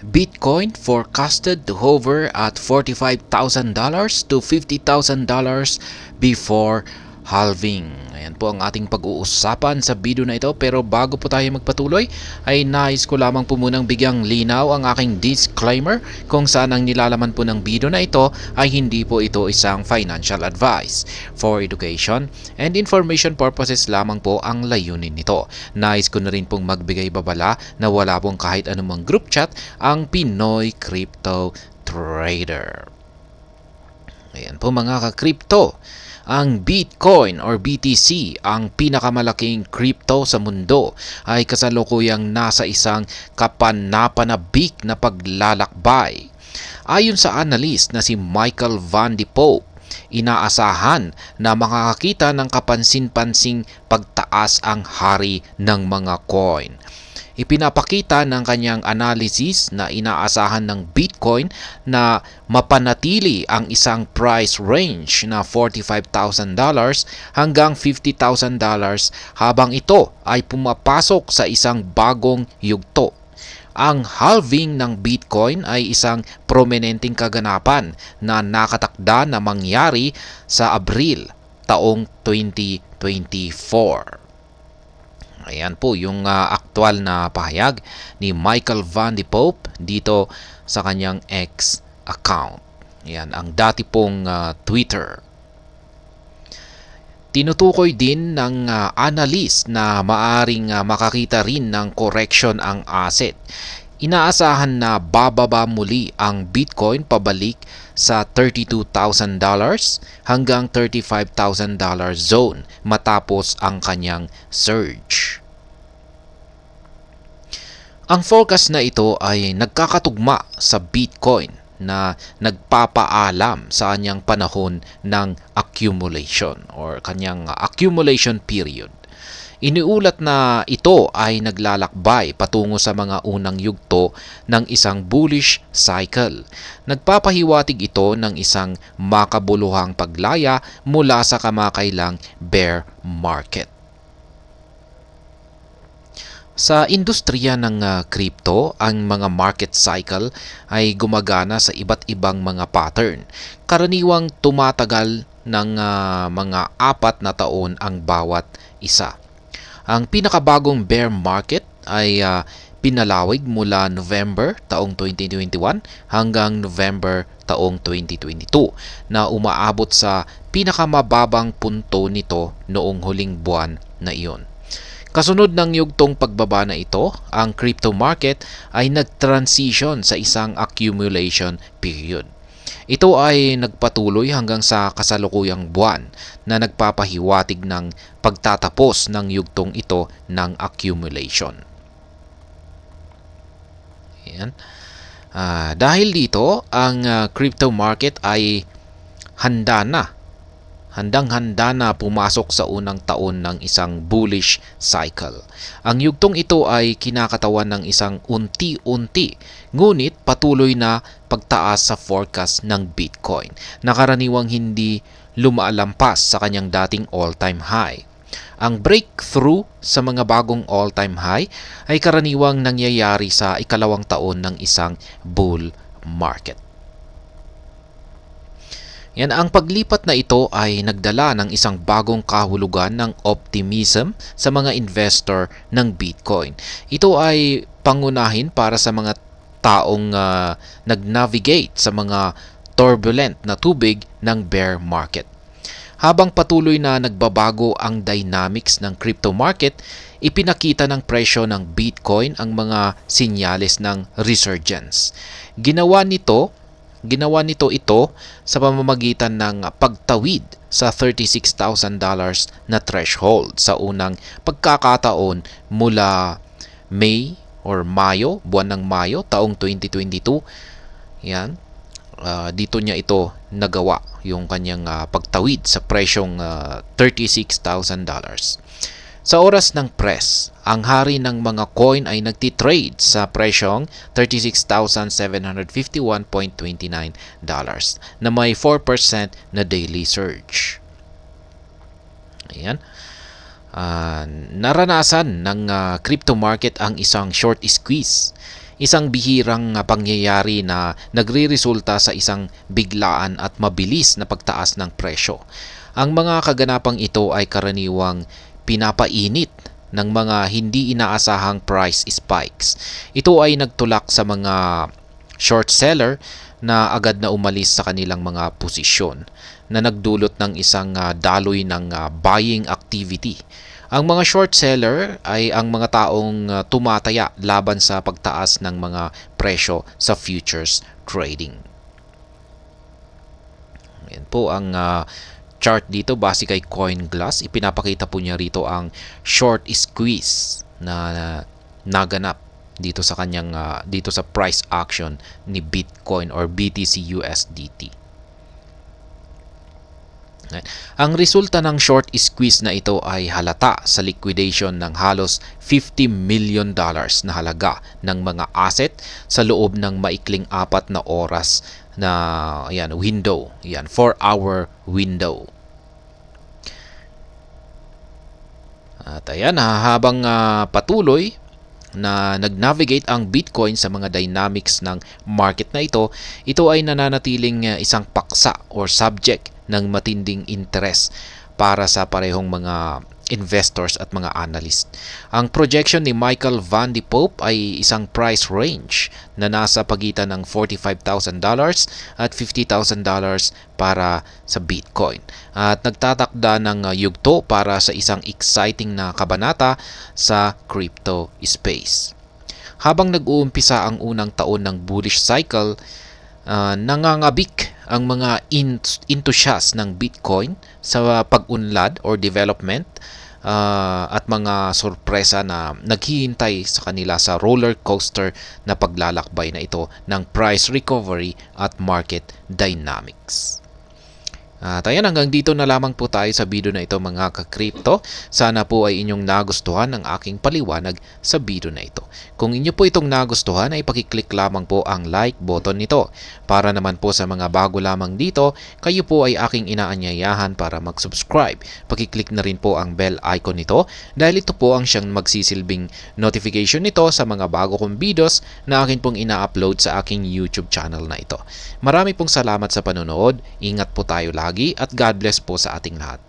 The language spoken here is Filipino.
Bitcoin forecasted to hover at $45,000 to $50,000 before halving. Ayan po ang ating pag-uusapan sa video na ito, pero bago po tayo magpatuloy ay nais ko lamang po munang bigyang linaw ang aking disclaimer kung saan ang nilalaman po ng video na ito ay hindi po ito isang financial advice. For education and information purposes lamang po ang layunin nito. Nais ko na rin pong magbigay babala na wala pong kahit anumang group chat ang Pinoy Crypto Trader. Ayan po mga ka-crypto. Ang Bitcoin or BTC, ang pinakamalaking crypto sa mundo, ay kasalukuyang nasa isang kapanapanabik na paglalakbay. Ayon sa analyst na si Michael Van de Poppe, inaasahan na makakakita ng kapansin-pansing pagtaas ang hari ng mga coin. Ipinapakita ng kanyang analysis na inaasahan ng Bitcoin na mapanatili ang isang price range na $45,000 hanggang $50,000 habang ito ay pumapasok sa isang bagong yugto. Ang halving ng Bitcoin ay isang prominenteng kaganapan na nakatakda na mangyari sa Abril taong 2024. Ayan po yung aktual na pahayag ni Michael Van de Poppe dito sa kanyang X account. Ayan, ang dati pong Twitter. Tinutukoy din ng analyst na maaring makakita rin ng correction ang asset. Inaasahan na bababa muli ang Bitcoin pabalik sa $32,000 hanggang $35,000 zone matapos ang kanyang surge. Ang forecast na ito ay nagkakatugma sa Bitcoin na nagpapaalam sa kanyang panahon ng accumulation or kanyang accumulation period. Iniulat na ito ay naglalakbay patungo sa mga unang yugto ng isang bullish cycle. Nagpapahiwatig ito ng isang makabuluhang paglaya mula sa kamakailang bear market. Sa industriya ng crypto, ang mga market cycle ay gumagana sa iba't ibang mga pattern. Karaniwang tumatagal ng mga 4 na taon ang bawat isa. Ang pinakabagong bear market ay pinalawig mula November taong 2021 hanggang November taong 2022 na umaabot sa pinakamababang punto nito noong huling buwan na iyon. Kasunod ng yugtong pagbaba na ito, ang crypto market ay nag-transition sa isang accumulation period. Ito ay nagpatuloy hanggang sa kasalukuyang buwan na nagpapahiwatig ng pagtatapos ng yugtong ito ng accumulation. Ayan. Dahil dito, ang crypto market ay handang-handa na pumasok sa unang taon ng isang bullish cycle. Ang yugtong ito ay kinakatawan ng isang unti-unti, ngunit patuloy na pagtaas sa forecast ng Bitcoin na karaniwang hindi lumalampas sa kanyang dating all-time high. Ang breakthrough sa mga bagong all-time high ay karaniwang nangyayari sa ikalawang taon ng isang bull market. Yan, ang paglipat na ito ay nagdala ng isang bagong kahulugan ng optimism sa mga investor ng Bitcoin. Ito ay pangunahin para sa mga taong nag-navigate sa mga turbulent na tubig ng bear market. Habang patuloy na nagbabago ang dynamics ng crypto market, ipinakita ng presyo ng Bitcoin ang mga senyales ng resurgence. Ginawa nito ito sa pamamagitan ng pagtawid sa $36,000 na threshold sa unang pagkakataon mula buwan ng Mayo taong 2022. Yan. Dito niya ito nagawa yung kanyang pagtawid sa presyong $36,000. Sa oras ng press, ang hari ng mga coin ay nagtitrade sa presyong $36,751.29 na may 4% na daily surge. Ayan. Naranasan ng crypto market ang isang short squeeze. isang bihirang pangyayari na nagre-resulta sa isang biglaan at mabilis na pagtaas ng presyo. Ang mga kaganapang ito ay karaniwang pinapainit ng mga hindi inaasahang price spikes. Ito ay nagtulak sa mga short seller na agad na umalis sa kanilang mga posisyon na nagdulot ng isang daloy ng buying activity. Ang mga short seller ay ang mga taong tumataya laban sa pagtaas ng mga presyo sa futures trading. Yan po ang chart dito base kay CoinGlass. Ipinapakita po niya rito ang short squeeze na naganap dito sa kanyang dito sa price action ni Bitcoin or BTC USDT. Ang resulta ng short squeeze na ito ay halata sa liquidation ng halos $50 million na halaga ng mga asset sa loob ng maikling 4 na oras na window, 4-hour window. At ayan, habang patuloy na nag-navigate ang Bitcoin sa mga dynamics ng market na ito ay nananatiling isang paksa or subject ng matinding interest para sa parehong mga investors at mga analyst. Ang projection ni Michael Van de Poppe ay isang price range na nasa pagitan ng $45,000 at $50,000 para sa Bitcoin. At nagtatakda ng yugto para sa isang exciting na kabanata sa crypto space. Habang nag-uumpisa ang unang taon ng bullish cycle, nangangabik ang mga enthusiasts ng Bitcoin sa pag-unlad or development at mga sorpresa na naghihintay sa kanila sa roller coaster na paglalakbay na ito ng price recovery at market dynamics. At ayan, hanggang dito na lamang po tayo sa video na ito mga ka-crypto. Sana po ay inyong nagustuhan ang aking paliwanag sa video na ito. Kung inyo po itong nagustuhan ay pakiclick lamang po ang like button nito. Para naman po sa mga bago lamang dito, kayo po ay aking inaanyayahan para mag-subscribe. Pakiclick na rin po ang bell icon nito dahil ito po ang siyang magsisilbing notification nito sa mga bago kong videos na akin pong ina-upload sa aking YouTube channel na ito. Marami pong salamat sa panonood. Ingat po tayo lagi at God bless po sa ating lahat.